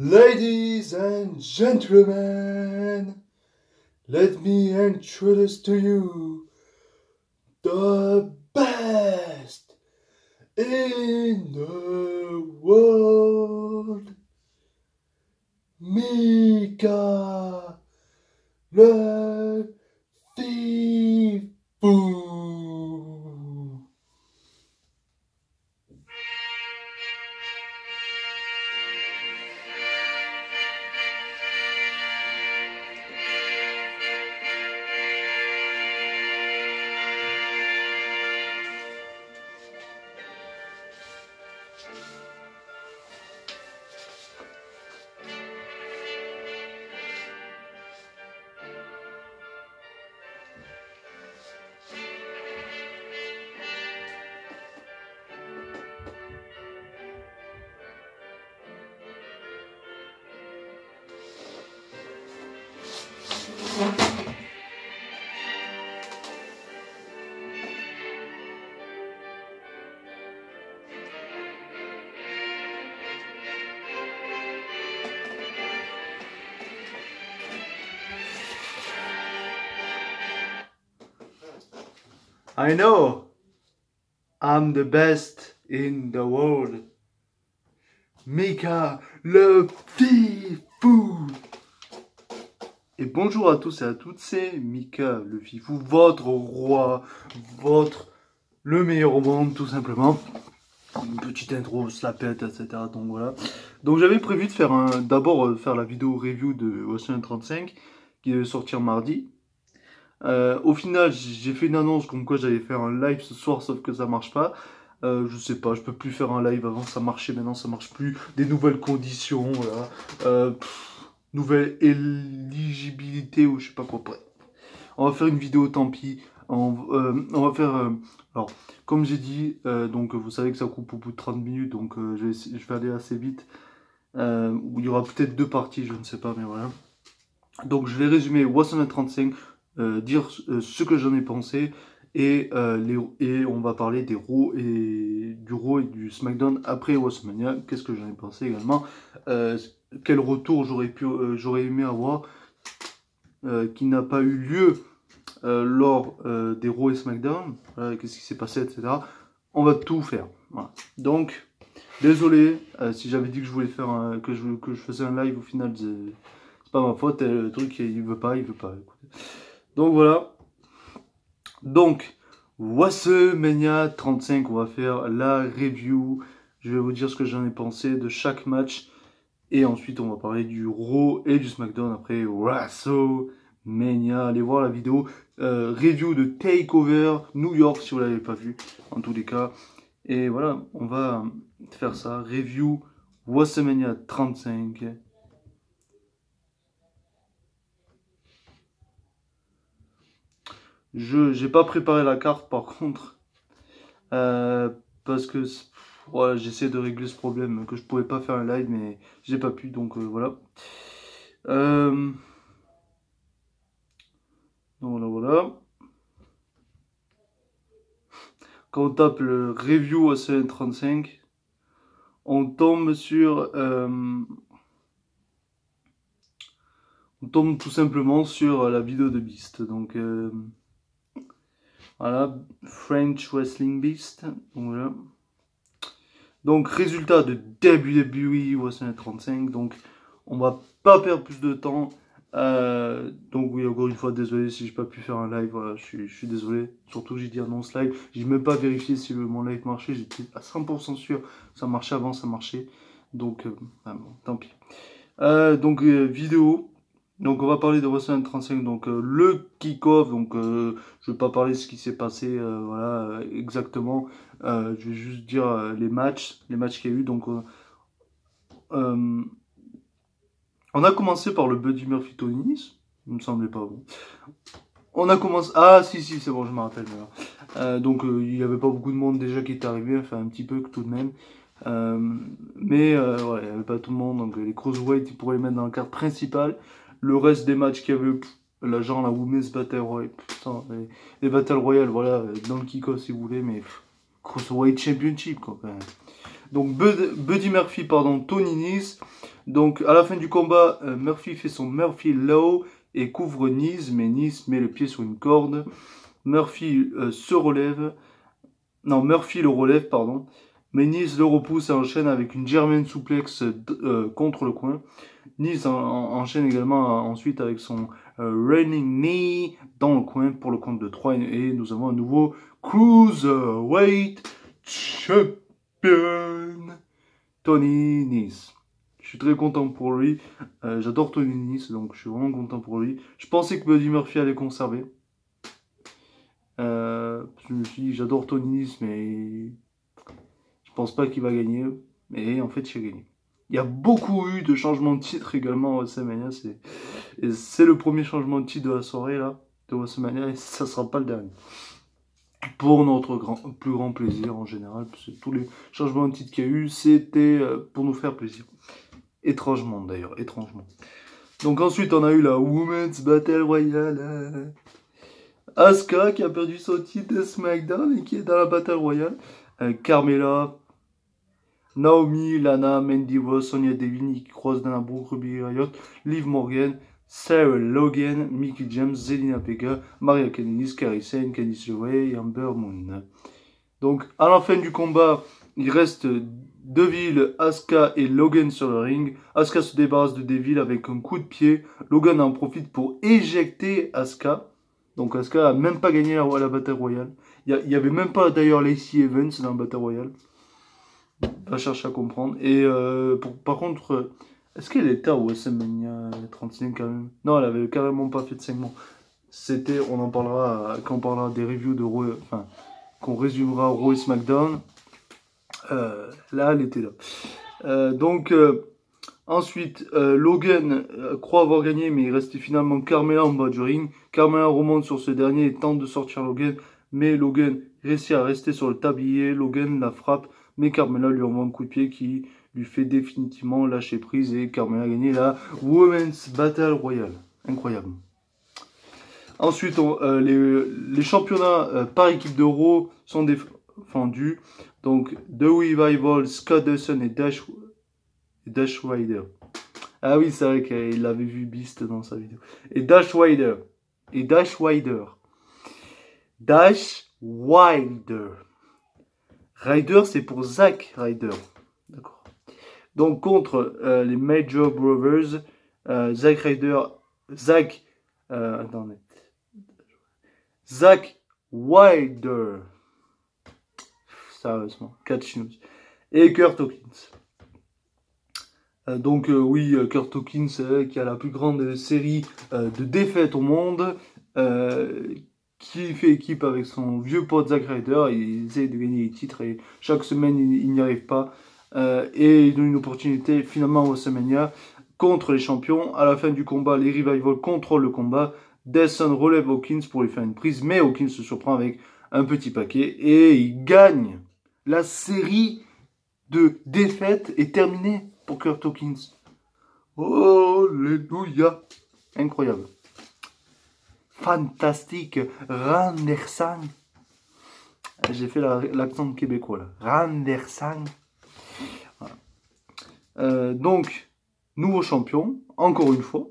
Ladies and gentlemen, let me introduce to you the best in the world, Mika le Fifou. I know I'm the best in the world, Mika le Fifou. Et bonjour à tous et à toutes, c'est Mika le Fifou, votre roi, le meilleur au monde tout simplement. Une petite intro, se pète, etc. Donc voilà. Donc j'avais prévu de faire d'abord faire la vidéo review de Wrestling 35 qui devait sortir mardi. Au final, j'ai fait une annonce comme quoi j'allais faire un live ce soir, sauf que ça marche pas. Je sais pas, je peux plus faire un live. Avant ça marchait, maintenant ça marche plus. Des nouvelles conditions, voilà. Nouvelle éligibilité ou je sais pas quoi. Bref. On va faire une vidéo, tant pis. On va faire. Alors, comme j'ai dit, donc vous savez que ça coupe au bout de 30 minutes, donc je vais aller assez vite. Il y aura peut-être deux parties, je ne sais pas, mais voilà. Donc je vais résumer Wrestling 35. Dire ce que j'en ai pensé et on va parler du Raw et du SmackDown après WrestleMania. Qu'est-ce que j'en ai pensé également, quel retour j'aurais aimé avoir qui n'a pas eu lieu lors des Raw et SmackDown, qu'est-ce qui s'est passé, etc. On va tout faire, voilà. Donc désolé si j'avais dit que je voulais faire que je faisais un live, au final c'est pas ma faute, le truc il veut pas, écoutez. Donc voilà. Donc, WrestleMania 35, on va faire la review. Je vais vous dire ce que j'en ai pensé de chaque match. Et ensuite, on va parler du Raw et du SmackDown après WrestleMania. Allez voir la vidéo review de TakeOver New York si vous ne l'avez pas vu, en tous les cas. Et voilà, on va faire ça. Review WrestleMania 35. J'ai pas préparé la carte par contre, parce que voilà, j'essaie de régler ce problème que je pouvais pas faire un live, mais j'ai pas pu, donc voilà. Voilà. Quand on tape le review à CN35, on tombe sur on tombe tout simplement sur la vidéo de Beast. Donc voilà, French Wrestling Beast. Donc voilà. Donc résultat de WWE Wrestling 35. Donc on va pas perdre plus de temps. Donc oui, encore une fois, désolé si j'ai pas pu faire un live. Voilà, je suis désolé. Surtout j'ai dit annonce live. J'ai même pas vérifié si mon live marchait. J'étais à 100% sûr. Ça marchait avant, ça marchait. Donc bon, tant pis. Vidéo. Donc on va parler de Wrestling 35, donc le kick-off, donc je vais pas parler de ce qui s'est passé, voilà, exactement, je vais juste dire les matchs qu'il y a eu, donc on a commencé par le Buddy Murphy Tony Nese, il me semblait pas bon. On a commencé, ah si c'est bon, je me rappelle maintenant. Donc il y avait pas beaucoup de monde déjà qui est arrivé, enfin un petit peu tout de même. Mais ouais, il n'y avait pas tout le monde, donc les Cruiserweight ils pourraient les mettre dans la carte principale. Le reste des matchs qu'il y avait, la Women's Battle Royale, putain, les Battle Royale, voilà, dans le kick-off si vous voulez, mais Cruiserweight Championship quoi, quand même. Donc Buddy Murphy, pardon, Tony Nese. Donc à la fin du combat, Murphy fait son Murphy Low et couvre Nese, mais Nese met le pied sur une corde. Murphy se relève. Non, Murphy le relève, pardon. Mais Nese le repousse et enchaîne avec une German suplex contre le coin. Nese enchaîne également ensuite avec son running knee dans le coin pour le compte de 3. Et nous avons un nouveau Cruiserweight Champion, Tony Nese. Je suis très content pour lui. J'adore Tony Nese, donc je suis vraiment content pour lui. Je pensais que Buddy Murphy allait conserver. Je me suis dit, j'adore Tony Nese, mais je pense pas qu'il va gagner. Mais en fait, il a gagné. Il y a beaucoup eu de changements de titre également à WrestleMania. C'est le premier changement de titre de la soirée là, de WrestleMania, et ça sera pas le dernier. Pour notre plus grand plaisir en général, parce que tous les changements de titre qu'il y a eu, c'était pour nous faire plaisir. Étrangement d'ailleurs, étrangement. Donc ensuite, on a eu la Women's Battle Royale. Asuka qui a perdu son titre de SmackDown et qui est dans la Battle Royale. Carmella, Naomi, Lana, Mandy Rose, Sonya Deville, Nikki Cross, Dana Brooke, Ruby Riott, Liv Morgan, Sarah Logan, Mickie James, Zelina Vega, Maria Kanellis, Kairi Sane, Candice LeRae et Ember Moon. Donc à la fin du combat, il reste Deville, Asuka et Logan sur le ring. Asuka se débarrasse de Deville avec un coup de pied. Logan en profite pour éjecter Asuka. Donc Asuka a même pas gagné la Battle Royale. Il y avait même pas d'ailleurs Lacey Evans dans la Battle Royale. Va chercher à comprendre. Et par contre, est-ce qu'elle était à WrestleMania 35 quand même? Non, elle avait carrément pas fait de segment. C'était, on en parlera quand on parlera des reviews de Raw, enfin, qu'on résumera Raw et SmackDown. Là, elle était là. Ensuite, Logan croit avoir gagné, mais il restait finalement Carmella en bas du ring. Carmella remonte sur ce dernier et tente de sortir Logan, mais Logan réussit à rester sur le tablier. Logan la frappe, mais Carmella lui envoie un coup de pied qui lui fait définitivement lâcher prise et Carmella a gagné la Women's Battle Royale. Incroyable. Ensuite, les championnats par équipe de Raw sont défendus. Donc, The Revival, Scott Dawson et Dash Wilder. Ah oui, c'est vrai qu'il avait vu Beast dans sa vidéo. Et Dash Wilder. Dash Wilder. Ryder, c'est pour Zack Ryder. D'accord. Donc, contre les Major Brothers, Zack Ryder, Zack Wilder. Sérieusement, catch news. Et Kurt Hawkins. Oui, Kurt Hawkins qui a la plus grande série de défaites au monde, qui fait équipe avec son vieux pote Zack Ryder. Il essaie de gagner les titres et chaque semaine il n'y arrive pas. Et il donne une opportunité finalement au WrestleMania contre les champions. À la fin du combat, les Revival contrôlent le combat. Dawson relève Hawkins pour lui faire une prise, mais Hawkins se surprend avec un petit paquet et il gagne. La série de défaites est terminée pour Kurt Hawkins. Alléluia. Incroyable. Fantastique. Randersang. J'ai fait l'accent québécois là. Randersang. Voilà. Donc, nouveau champion. Encore une fois.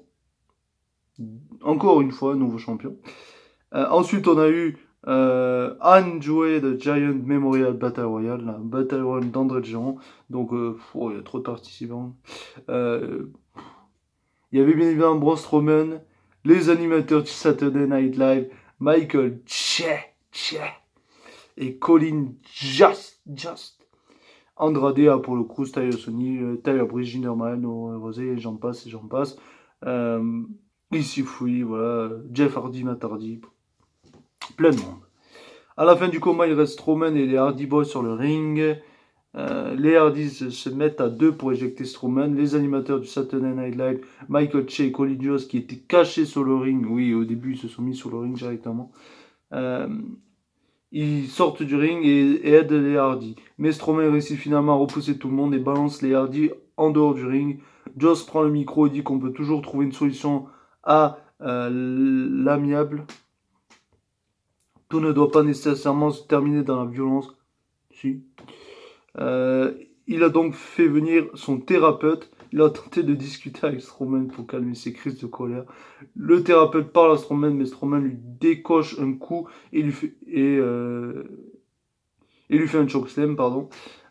Nouveau champion. Ensuite, on a eu Andre the Giant Memorial Battle Royale, la Battle Royale d'André the Giant. Donc, il y a trop de participants. Il y avait bien évidemment Braun Strowman, les animateurs du Saturday Night Live, Michael Che et Colin Just. Andrade pour le coup, Tyler Sony, Tyler Breeze, Jinder Mahal, Noah Rosé, et j'en passe. Ici Free, voilà, Jeff Hardy, Matt Hardy, plein de monde. À la fin du combat, il reste Strowman et les Hardy Boys sur le ring. Les Hardys se mettent à deux pour éjecter Strowman. Les animateurs du Saturday Night Live, Michael Che et Colin Jost, qui étaient cachés sur le ring. Oui, au début, ils se sont mis sur le ring directement. Ils sortent du ring et aident les Hardy. Mais Strowman réussit finalement à repousser tout le monde et balance les Hardy en dehors du ring. Jost prend le micro et dit qu'on peut toujours trouver une solution à l'amiable. Tout ne doit pas nécessairement se terminer dans la violence. Si. il a donc fait venir son thérapeute. Il a tenté de discuter avec Strowman pour calmer ses crises de colère. Le thérapeute parle à Strowman, mais Strowman lui décoche un coup et lui fait, lui fait un chokeslam, pardon.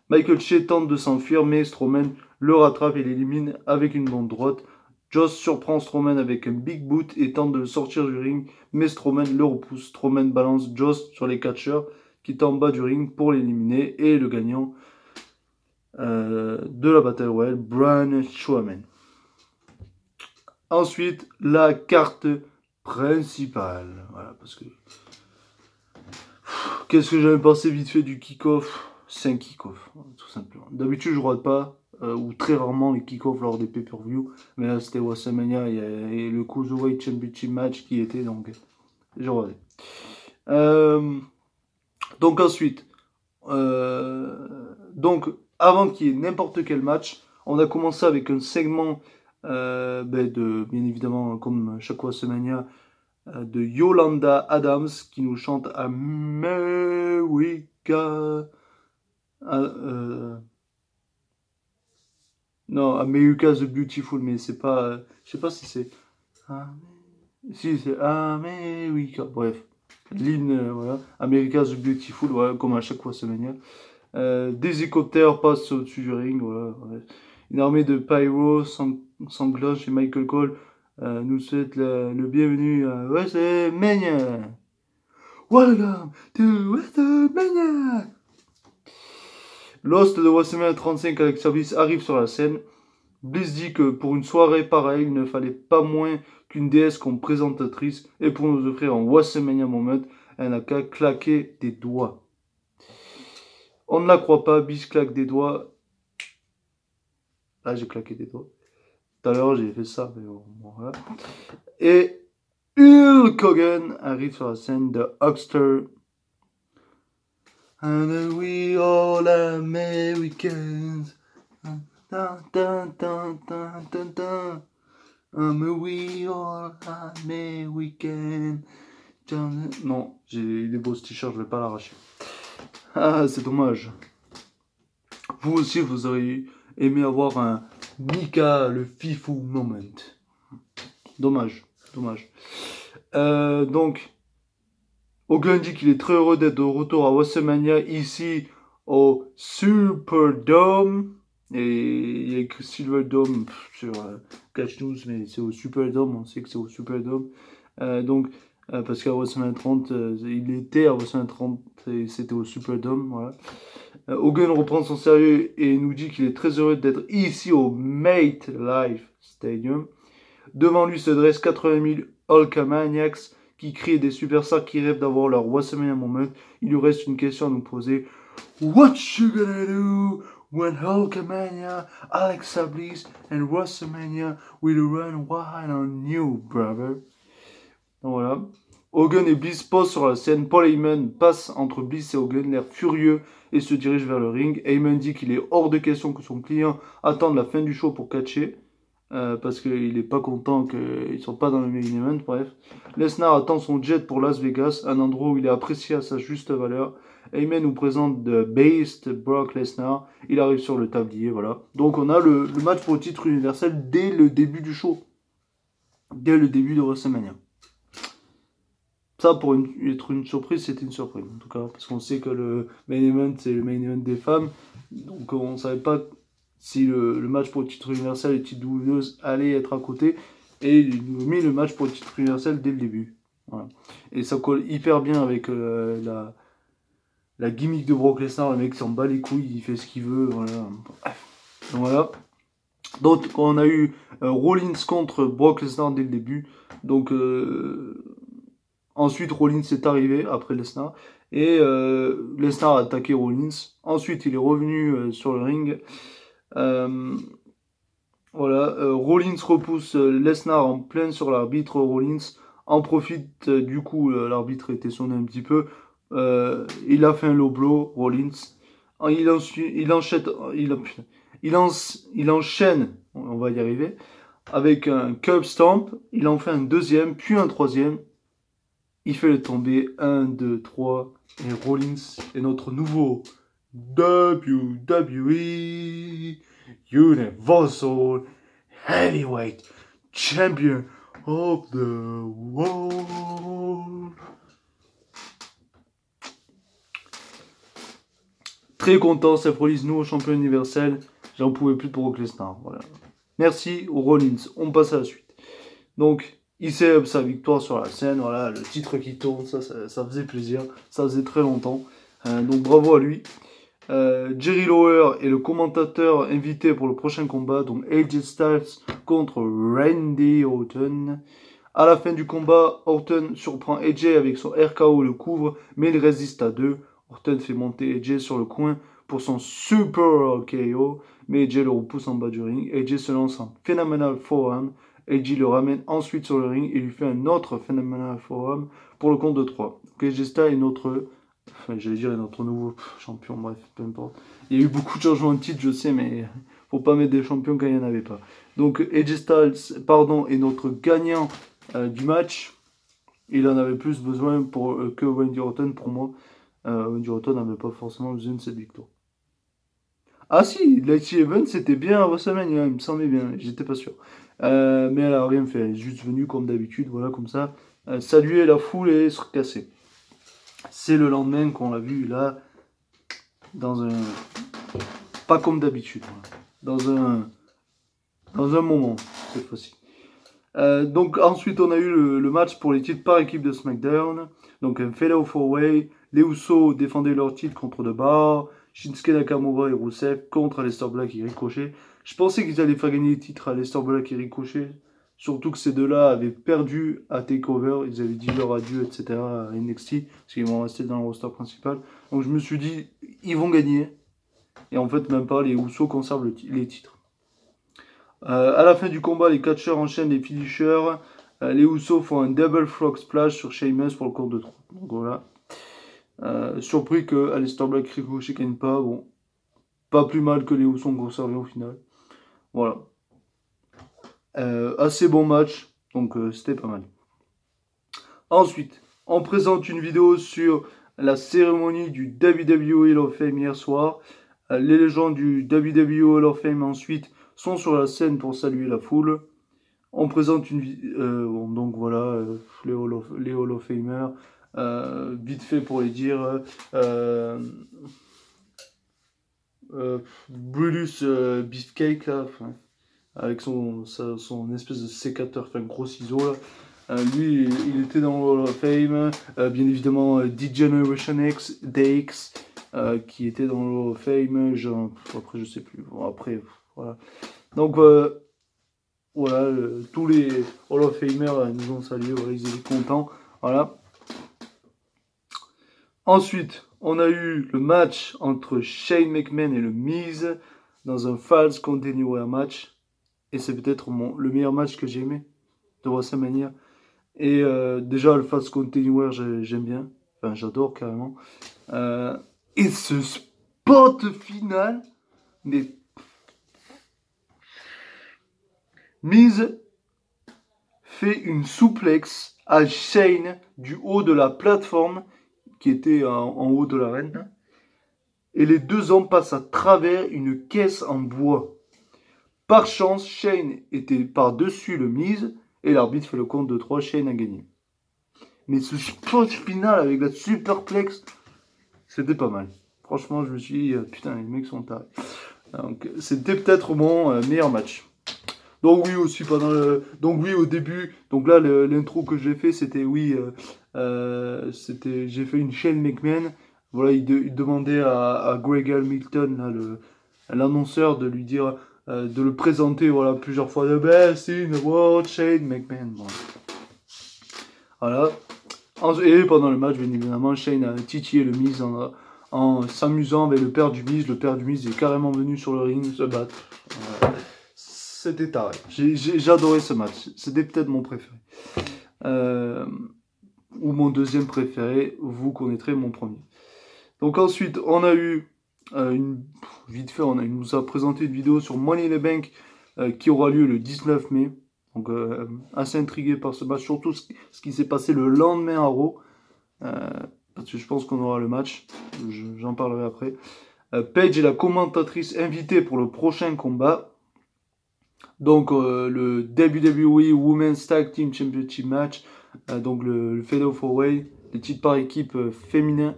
Michael Che tente de s'enfuir, mais Strowman le rattrape et l'élimine avec une bombe droite. Joss surprend Strowman avec un big boot et tente de le sortir du ring, mais Strowman le repousse. Strowman balance Joss sur les catcheurs qui est en bas du ring pour l'éliminer, et le gagnant de la Battle Royale, Braun Strowman. Ensuite, la carte principale. Voilà, parce que... Qu'est-ce que j'avais pensé vite fait du kick-off? C'est un kick-off, tout simplement. D'habitude, je regarde pas, ou très rarement, les kick-off lors des pay-per-view. Mais là, c'était WrestleMania, il y a le Cruiserweight Championship match qui était, donc j'ai regardé. Donc ensuite, donc avant qu'il y ait n'importe quel match, on a commencé avec un segment bien évidemment, comme chaque WrestleMania, de Yolanda Adams qui nous chante America. Non, America the Beautiful, mais c'est pas. Je sais pas si c'est. Si, c'est America. Bref. L'hymne, voilà. America the Beautiful, voilà, comme à chaque fois WrestleMania. Des hélicoptères passent au-dessus du ring, voilà. Ouais. Une armée de pyro sanglote chez Michael Cole nous souhaite le bienvenu à WrestleMania. Welcome to WrestleMania. L'host de WrestleMania 35, Alex Bliss, arrive sur la scène. Bliss dit que pour une soirée pareille, il ne fallait pas moins qu'une déesse comme présentatrice, et pour nous offrir un WrestleMania moment, elle n'a qu'à claquer des doigts. On ne la croit pas, Bliss claque des doigts. Là, j'ai claqué des doigts. Tout à l'heure, j'ai fait ça, mais bon, voilà. Et Hulk Hogan arrive sur la scène de Huckster. And we all Americans. Dun, dun, dun, dun, dun, dun. We all Americans. Non, il est beau ce t-shirt, je vais pas l'arracher. Ah, c'est dommage. Vous aussi, vous auriez aimé avoir un Mika le Fifou moment. Dommage, dommage. Donc, Hogan dit qu'il est très heureux d'être de retour à WrestleMania ici au Superdome. Et il y a écrit Silverdome sur Catch News, mais c'est au Superdome, on sait que c'est au Superdome. Parce qu'à WrestleMania 30, il était à WrestleMania 30 et c'était au Superdome, voilà. Hogan reprend son sérieux et nous dit qu'il est très heureux d'être ici au MetLife Stadium. Devant lui se dressent 80 000 Hulkamaniacs qui crient, des superstars qui rêvent d'avoir leur WrestleMania moment. Il lui reste une question à nous poser. What you gonna do when Hulkamania, Alexa Bliss and WrestleMania will run wild on you, brother? Donc voilà. Hogan et Bliss posent sur la scène. Paul Heyman passe entre Bliss et Hogan, l'air furieux, et se dirige vers le ring. Heyman dit qu'il est hors de question que son client attende la fin du show pour catcher. Parce qu'il n'est pas content qu'ils ne soient pas dans le main event, bref. Lesnar attend son jet pour Las Vegas, un endroit où il est apprécié à sa juste valeur. Heyman nous présente The Beast, Brock Lesnar. Il arrive sur le tablier, voilà. Donc on a le match pour le titre universel dès le début du show. Dès le début de WrestleMania. Ça, pour être une surprise, c'était une surprise, en tout cas. Parce qu'on sait que le main event, c'est le main event des femmes. Donc on ne savait pas si le match pour le titre universel et le titre WWE allait être à côté. Et il nous a mis le match pour le titre universel dès le début. Voilà. Et ça colle hyper bien avec la gimmick de Brock Lesnar. Le mec s'en bat les couilles, il fait ce qu'il veut. Voilà. Donc voilà. Donc on a eu Rollins contre Brock Lesnar dès le début. Donc ensuite Rollins est arrivé après Lesnar. Et Lesnar a attaqué Rollins. Ensuite il est revenu sur le ring. Rollins repousse Lesnar en plein sur l'arbitre. Rollins en profite, du coup l'arbitre était sonné un petit peu. Il a fait un low blow, Rollins. Il enchaîne, on va y arriver, avec un curb stomp. Il en fait un deuxième, puis un troisième. Il fait le tomber, 1, 2, 3. Et Rollins est notre nouveau WWE Universal Heavyweight Champion of the World. Très content, Seth Rollins, nouveau champion universel. J'en pouvais plus de Brock Lesnar. Voilà. Merci aux Rollins. On passe à la suite. Donc, il célèbre sa victoire sur la scène. Voilà, le titre qui tourne, ça faisait plaisir. Ça faisait très longtemps. Donc, bravo à lui. Jerry Lawler est le commentateur invité pour le prochain combat. Donc, AJ Styles contre Randy Orton. À la fin du combat, Orton surprend AJ avec son RKO, le couvre, mais il résiste à deux. Orton fait monter AJ sur le coin pour son Super KO, mais AJ le repousse en bas du ring. AJ se lance en Phenomenal Forearm. AJ le ramène ensuite sur le ring et lui fait un autre Phenomenal Forearm pour le compte de 3. AJ Styles est notre, notre nouveau champion, bref, peu importe. Il y a eu beaucoup de changements de titre, je sais, mais faut pas mettre des champions quand il n'y en avait pas. Donc AJ Styles, est notre gagnant du match. Il en avait plus besoin que Randy Orton pour moi. Randy Orton n'avait pas forcément besoin de cette victoire. Ah si, Lacey Evans c'était bien à WrestleMania, il me semblait bien, j'étais pas sûr. Mais elle a rien fait, elle est juste venue comme d'habitude, voilà, comme ça, saluer la foule et se recasser. C'est le lendemain qu'on l'a vu là, dans un... Pas comme d'habitude, dans un moment, cette fois-ci. Donc ensuite on a eu le match pour les titres par équipe de SmackDown. Donc un Fatal 4-Way. Les Usos défendaient leur titre contre The Bar. Shinsuke Nakamura et Rusev contre Aleister Black et Ricochet. Je pensais qu'ils allaient faire gagner les titres à Aleister Black et Ricochet. Surtout que ces deux-là avaient perdu à TakeOver. Ils avaient dit leur adieu, etc. à NXT. Parce qu'ils vont rester dans le roster principal. Donc je me suis dit, ils vont gagner. Et en fait, même pas, les Usos conservent les titres. À la fin du combat, les catcheurs enchaînent les finishers. Les Usos font un double frog splash sur Sheamus pour le compte de 3. Donc voilà. Surpris que Aleister Black et Ricochet gagne pas. Bon, pas plus mal que les Usos ont conservé au final. Voilà. Assez bon match. Donc c'était pas mal. Ensuite, on présente une vidéo sur la cérémonie du WWE Hall of Fame hier soir. Les légendes du WWE Hall of Fame ensuite sont sur la scène pour saluer la foule. On présente une vidéo, donc voilà, les Hall of Famers, vite fait pour les dire, Brutus Beefcake là, avec son espèce de sécateur, enfin gros ciseau là. Lui, il était dans le Hall of Fame. Bien évidemment, D-Generation X, DX, qui était dans le Hall of Fame. Après, je sais plus. Bon, après, voilà. Donc, voilà, tous les Hall of Famers nous ont salué. Voilà, ils étaient contents. Voilà. Ensuite, on a eu le match entre Shane McMahon et le Miz dans un Falls Count Anywhere match. Et c'est peut-être le meilleur match que j'ai aimé de WrestleMania. Et déjà, le Falls Count Anywhere, j'aime bien. Enfin, j'adore carrément. Et ce spot final, mais Miz fait une souplex à Shane du haut de la plateforme qui était en haut de l'arène. Et les deux hommes passent à travers une caisse en bois. Par chance, Shane était par-dessus le Miz et l'arbitre fait le compte de 3. Shane a gagné. Mais ce spot final avec la superplex, c'était pas mal. Franchement, je me suis dit, putain, les mecs sont tarés. Donc, c'était peut-être mon meilleur match. Donc oui, aussi pendant donc oui, au début, donc là, l'intro que j'ai fait, c'était, j'ai fait une Shane McMahon. Voilà, il demandait à Greg Hamilton, l'annonceur, de lui dire, de le présenter, voilà, plusieurs fois, the best in the world, Shane McMahon. Voilà. Et pendant le match, bien évidemment, Shane a titillé le Miz en s'amusant avec le père du Miz. Le père du Miz est carrément venu sur le ring se battre. Voilà. C'était taré. J'ai adoré ce match. C'était peut-être mon préféré. Ou mon deuxième préféré. Vous connaîtrez mon premier. Donc ensuite, on a eu vite fait, il nous a présenté une vidéo sur Money in the Bank qui aura lieu le 19 mai. Donc assez intrigué par ce match, surtout ce qui s'est passé le lendemain à Raw. Parce que je pense qu'on aura le match. J'en parlerai après. Paige est la commentatrice invitée pour le prochain combat. Donc le WWE Women's Tag Team Championship Match, donc le Fatal 4-Way, les titres par équipe féminin.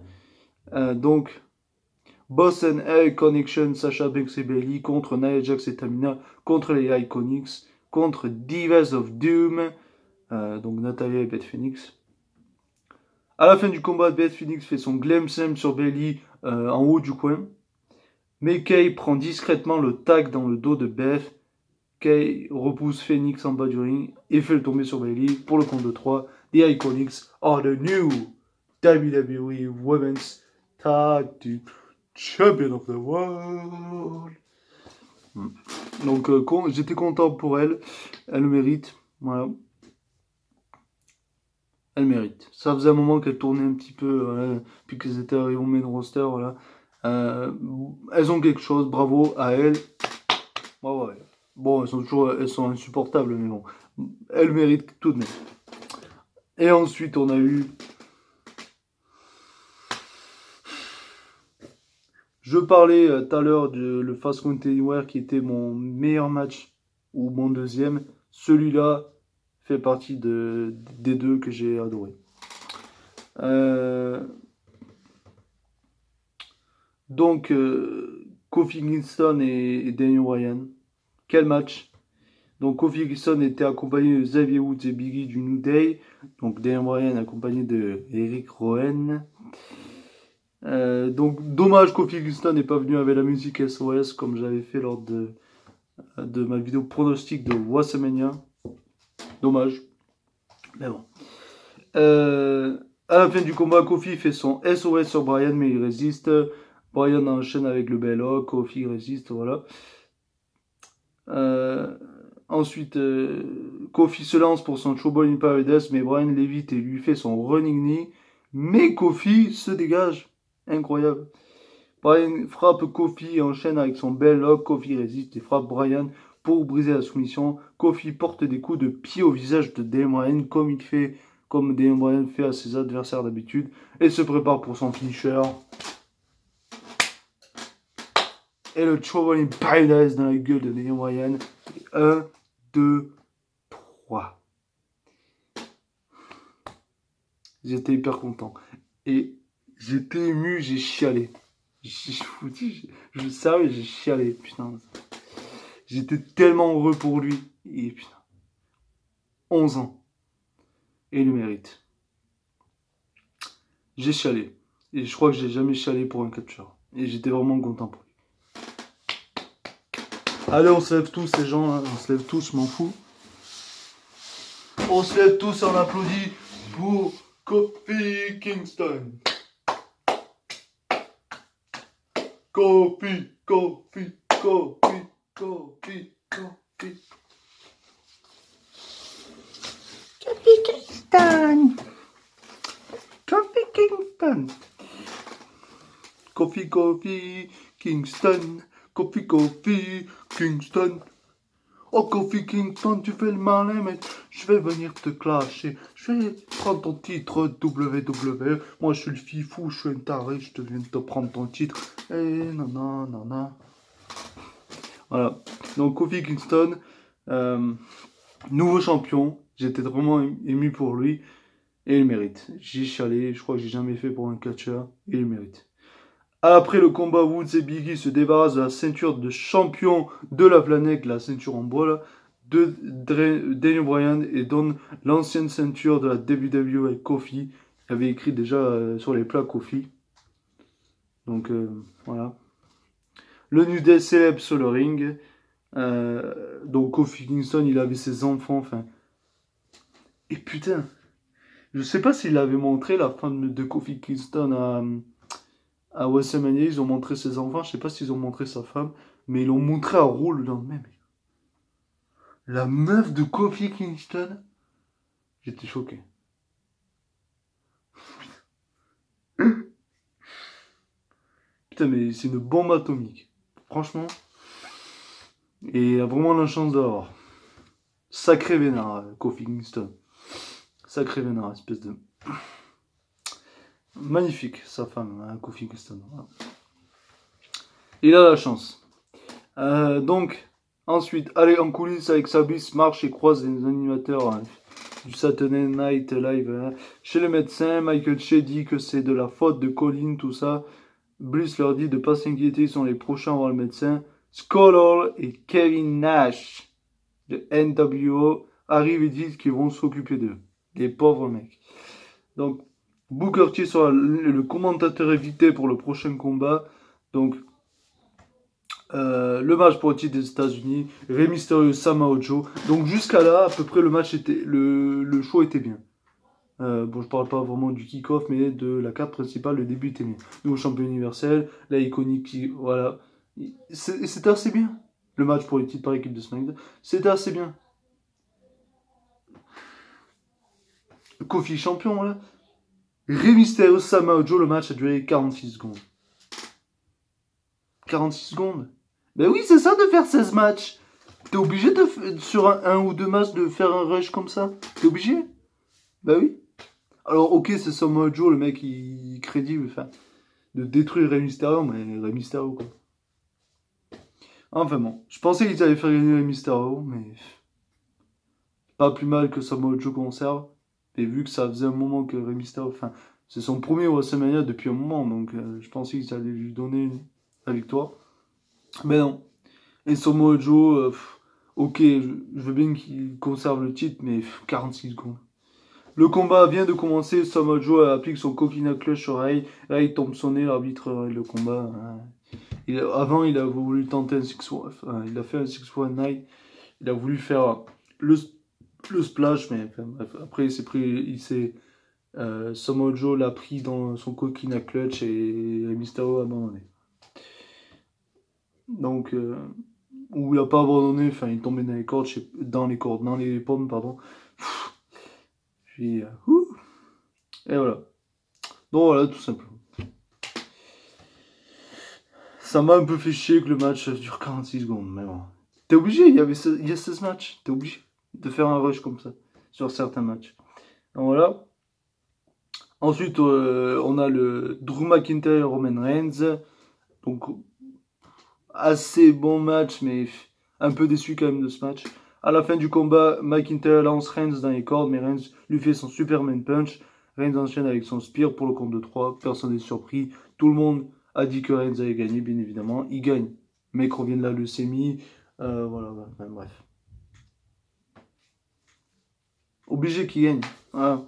Donc Boss and Egg Connection, Sasha Banks et Bayley contre Nia Jax et Tamina, contre les Iconics, contre Divas of Doom, donc Natalya et Beth Phoenix. À la fin du combat, Beth Phoenix fait son glam slam sur Bayley en haut du coin. Mais Kay prend discrètement le tag dans le dos de Beth. Kay repousse Phoenix en bas du ring et fait le tomber sur Bayley pour le compte de 3. The Iconics are the new WWE Women's Tag Team Champion of the World. Donc j'étais content pour elle. Elle le mérite. Voilà. Elle mérite. Ça faisait un moment qu'elle tournait un petit peu, voilà, puis qu'elles étaient arrivées au main roster, voilà. Elles ont quelque chose, bravo à elles. Bravo à elles. Bon, elles sont insupportables, mais bon. Elles méritent tout de même. Et ensuite, on a eu... Je parlais tout à l'heure de le Fast Count Anywhere qui était mon meilleur match, ou mon deuxième. Celui-là fait partie des deux que j'ai adoré. Donc, Kofi Kingston et Daniel Bryan. Quel match! Donc, Kofi Kingston était accompagné de Xavier Woods et Biggie du New Day. Donc, Daniel Bryan accompagné de Eric Rowan. Donc, dommage, Kofi Kingston n'est pas venu avec la musique SOS comme j'avais fait lors de ma vidéo pronostic de WrestleMania. Dommage. Mais bon. À la fin du combat, Kofi fait son SOS sur Bryan, mais il résiste. Bryan enchaîne avec le bel hook, Kofi résiste, voilà. Ensuite, Kofi se lance pour son Trouble in Paradise, mais Bryan l'évite et lui fait son running knee. Mais Kofi se dégage. Incroyable. Bryan frappe Kofi et enchaîne avec son bel hook. Kofi résiste et frappe Bryan pour briser la soumission. Kofi porte des coups de pied au visage de Daniel Bryan comme Daniel Bryan fait à ses adversaires d'habitude, et se prépare pour son finisher. Et le Trouble in Paradise dans la gueule de Daniel Bryan. 1, 2, 3. J'étais hyper content. Et j'étais ému, j'ai chialé. Je savais, j'ai chialé, putain. J'étais tellement heureux pour lui. Et putain. 11 ans. Et il le mérite. J'ai chialé. Et je crois que j'ai jamais chialé pour un catcheur. Et j'étais vraiment content pour lui. Allez, on se lève tous, ces gens là. On se lève tous, je m'en fous. On se lève tous et on applaudit pour Kofi Kingston. Kofi, Kofi, Kofi, Kofi, Kofi. Kofi Kingston. Kofi Kingston. Kofi, Kofi, Kingston. Kofi, Kofi, Kingston. Oh Kofi Kingston, tu fais le malin, mais je vais venir te clasher. Je vais prendre ton titre WWE. Moi, je suis le fifou, je suis un taré, je te viens de te prendre ton titre. Et non. Voilà. Donc Kofi Kingston, nouveau champion. J'étais vraiment ému pour lui. Et il mérite. J'ai chialé, je crois que j'ai jamais fait pour un catcheur. Et il mérite. Après le combat, Woods et Biggie se débarrassent de la ceinture de champion de la planète, la ceinture en bois, là, de Daniel Bryan, et donnent l'ancienne ceinture de la WWE avec Kofi. Il avait écrit déjà sur les plats Kofi. Donc voilà. Le New Day célèbre sur le ring. Donc Kofi Kingston, il avait ses enfants, enfin. Et putain, je sais pas s'il avait montré la femme de Kofi Kingston à WrestleMania, ils ont montré ses enfants, je sais pas s'ils ont montré sa femme, mais ils l'ont montré à Raw le lendemain. La meuf de Kofi Kingston, j'étais choqué. Putain, mais c'est une bombe atomique. Franchement. Et il a vraiment la chance d'avoir. Sacré vénard, Kofi Kingston. Sacré vénard, espèce de... Magnifique, sa femme, hein, Kofi Kingston. Voilà. Il a la chance. Donc, ensuite, aller en coulisses avec Sabis, marche et croise les animateurs du Saturday Night Live. Chez le médecin, Michael Che dit que c'est de la faute de Colin, tout ça. Bliss leur dit de pas s'inquiéter, ils sont les prochains à voir le médecin. Scott Hall et Kevin Nash de NWO arrivent et disent qu'ils vont s'occuper d'eux. Les pauvres mecs. Donc, Booker T sera le commentateur invité pour le prochain combat. Donc, le match pour le titre des États-Unis, Rey Mysterio, Samoa Joe. Donc jusqu'à là, à peu près, le match était, le show était bien. Bon, je parle pas vraiment du kick-off, mais de la carte principale, le début était bien. Nouveau champion universel, la iconique, voilà. C'était assez bien. Le match pour les titres par équipe de SmackDown, c'était assez bien. Kofi champion, là. Rey Mysterio, Samoa Joe, le match a duré 46 secondes. 46 secondes. Ben oui, c'est ça de faire 16 matchs. T'es obligé de sur un ou deux matchs de faire un rush comme ça. T'es obligé. Ben oui. Alors ok, c'est Samoa Joe, le mec il crédible, enfin, de détruire Rey Mysterio, mais Rey Mysterio quoi. Enfin bon, je pensais qu'ils allaient faire gagner Rey Mysterio, mais pas plus mal que Samoa Joe conserve. Et vu que ça faisait un moment que Rey Mysterio, enfin, c'est son premier WrestleMania depuis un moment, donc je pensais qu'ils allaient lui donner la victoire. Mais non. Et Samoa Joe, ok, je veux bien qu'il conserve le titre, mais 46 secondes. Le combat vient de commencer, Samoa Joe applique son coquina clutch sur Ray. Ray tombe son nez, l'arbitre le combat. Avant, il a voulu tenter un 6-1, il a fait un 6-1-9. Il a voulu faire le splash, mais enfin, bref, après Samoa Joe l'a pris dans son coquina clutch et Mysterio a abandonné. Donc, où il n'a pas abandonné, enfin, il tombait dans les pommes, pardon. Puis, et voilà. Donc voilà, tout simplement. Ça m'a un peu fait chier que le match dure 46 secondes, mais bon. T'es obligé, il y a 16 matchs, t'es obligé de faire un rush comme ça, sur certains matchs. Donc voilà. Ensuite, on a le Drew McIntyre et Roman Reigns. Donc, assez bon match, mais un peu déçu quand même de ce match. À la fin du combat, McIntyre lance Reigns dans les cordes, mais Reigns lui fait son Superman Punch. Reigns enchaîne avec son Spear pour le compte de 3. Personne n'est surpris. Tout le monde a dit que Reigns allait gagner, bien évidemment. Il gagne. Le mec revient de la leucémie. Voilà, enfin, bref. Obligé qu'il gagne. Voilà.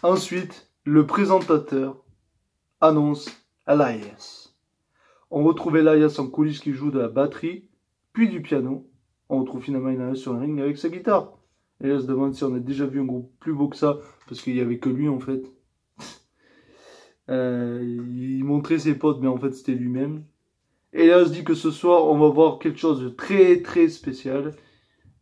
Ensuite, le présentateur annonce Elias. On retrouve Elias en coulisses qui joue de la batterie, puis du piano. On retrouve finalement Elias sur un ring avec sa guitare. Elias se demande si on a déjà vu un groupe plus beau que ça, parce qu'il n'y avait que lui en fait. Il montrait ses potes, mais en fait c'était lui-même. Elias dit que ce soir on va voir quelque chose de très très spécial,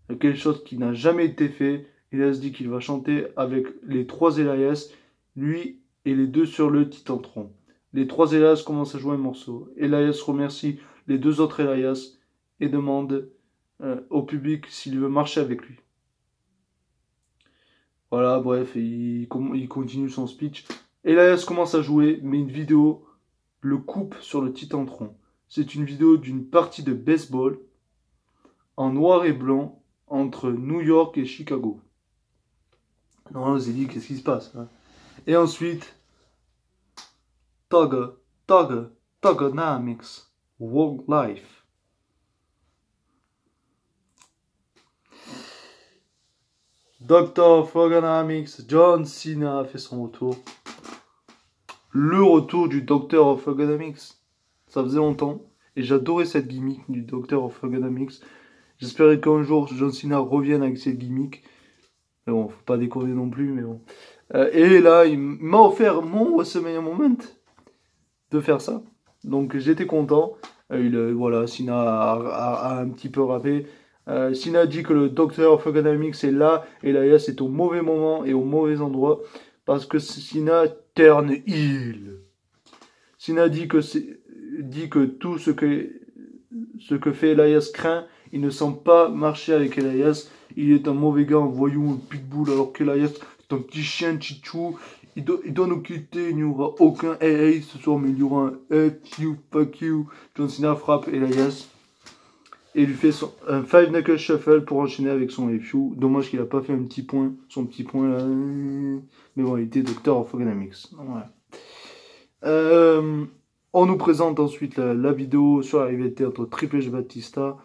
quelque chose qui n'a jamais été fait. Elias dit qu'il va chanter avec les 3 Elias, lui et les 2 sur le Titantron. Les 3 Elias commencent à jouer un morceau. Elias remercie les 2 autres Elias et demande au public s'il veut marcher avec lui. Voilà, bref, il continue son speech. Elias commence à jouer, mais une vidéo le coupe sur le Titantron. C'est une vidéo d'une partie de baseball en noir et blanc entre New York et Chicago. Non, on s'est dit, qu'est-ce qui se passe hein? Et ensuite, Thugonomics, World Life. Dr. Thugonomics, John Cena a fait son retour. Le retour du Dr. of Thugonomics. Ça faisait longtemps. Et j'adorais cette gimmick du Dr. of Thugonomics. J'espérais qu'un jour John Cena revienne avec cette gimmick. Mais bon, faut pas déconner non plus, mais bon. Et là, il m'a offert mon WrestleMania Moment de faire ça. Donc j'étais content. Voilà, Cena a un petit peu rappé. Cena dit que le Dr. of Thugonomics est là. Et là, c'est au mauvais moment et au mauvais endroit. Parce que Cena turn heel. Cena dit que tout ce que fait Elias craint. Il ne sent pas marcher avec Elias. Il est un mauvais gars, un voyou, un pitbull, alors qu'Elias est un petit chien tchitchou. il doit nous quitter, il n'y aura aucun AA ce soir, mais il y aura un F you, fuck you. John Cena frappe Elias. Et il lui fait un Five Knuckle Shuffle pour enchaîner avec son FU. Dommage qu'il a pas fait un petit point, son petit point là. Mais bon, il était Doctor of Dynamics. Voilà. On nous présente ensuite la vidéo sur la rivalité entre Triple H et Batista.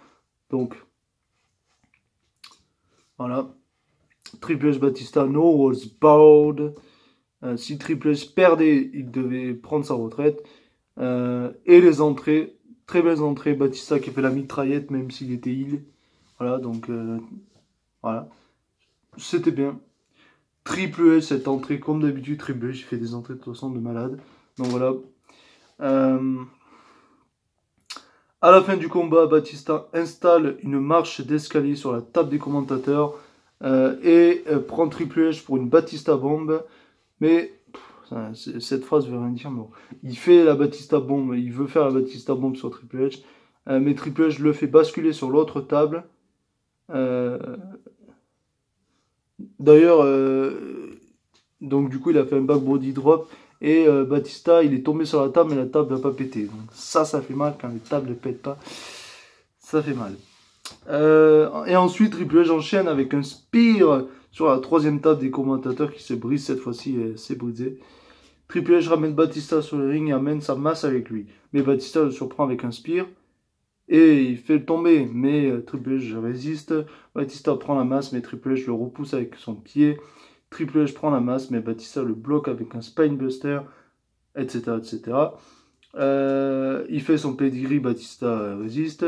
Donc, voilà. Triple H Batista, no was bowed. Si Triple H perdait, il devait prendre sa retraite. Et les entrées. Très belles entrées, Batista qui fait la mitraillette même s'il était heal. Voilà, donc voilà. C'était bien. Triple H, cette entrée, comme d'habitude, Triple H fait des entrées de toute façon de malade. Donc voilà. À la fin du combat, Batista installe une marche d'escalier sur la table des commentateurs et prend Triple H pour une Batista bombe. Mais cette phrase veut rien dire. Bon. Il fait la Batista bombe, il veut faire la Batista bombe sur Triple H, mais Triple H le fait basculer sur l'autre table. D'ailleurs, donc du coup, il a fait un back body drop et Batista, il est tombé sur la table, mais la table n'a pas pété. Donc ça fait mal quand les tables ne pètent pas. Ça fait mal. Et ensuite, Triple H enchaîne avec un spear sur la troisième table des commentateurs qui se brise cette fois-ci, c'est brisé. Triple H ramène Batista sur le ring et amène sa masse avec lui. Mais Batista le surprend avec un spear. Et il fait le tomber. Mais Triple H résiste. Batista prend la masse, mais Triple H le repousse avec son pied. Triple H prend la masse, mais Batista le bloque avec un spinebuster, etc. etc. Il fait son pedigree, Batista résiste.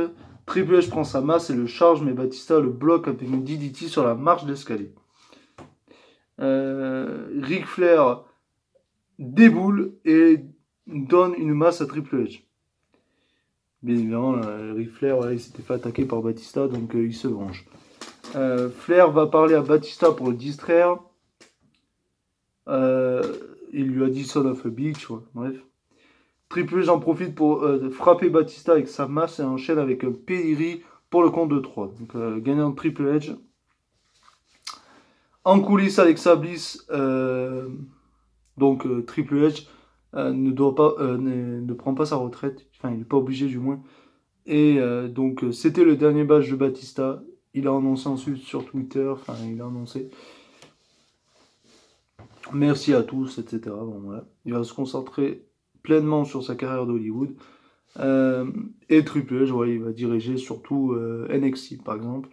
Triple H prend sa masse et le charge, mais Batista le bloque avec une DDT sur la marche d'escalier. Ric Flair déboule et donne une masse à Triple H. Bien évidemment, Ric Flair, il s'était fait attaquer par Batista, donc il se venge. Flair va parler à Batista pour le distraire. Il lui a dit son of a bitch, ouais, bref. Triple H en profite pour frapper Batista avec sa masse et enchaîne avec un pedigree pour le compte de 3. Donc gagnant de Triple H. En coulisses, Alexa Bliss, donc Triple H ne prend pas sa retraite. Enfin, il n'est pas obligé du moins. Et donc c'était le dernier badge de Batista. Il a annoncé ensuite sur Twitter. Enfin, il a annoncé. Merci à tous, etc. Bon, voilà. Il va se concentrer pleinement sur sa carrière d'Hollywood. Et Triple H, ouais, il va diriger surtout NXT, par exemple.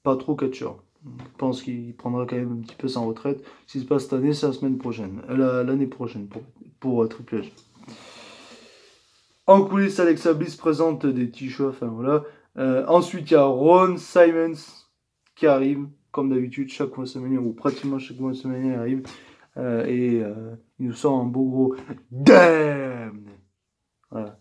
Pas trop catcheur. Je pense qu'il prendra quand même un petit peu sa retraite. Ce qui se passe cette année, c'est la semaine prochaine. L'année prochaine pour Triple H. En coulisses, Alexa Bliss présente des t-shirts. Enfin voilà. Ensuite, il y a Ron Simmons qui arrive, comme d'habitude, chaque mois semaine, ou pratiquement chaque mois semaine, il arrive. Et il nous sort un beau gros damn. Voilà.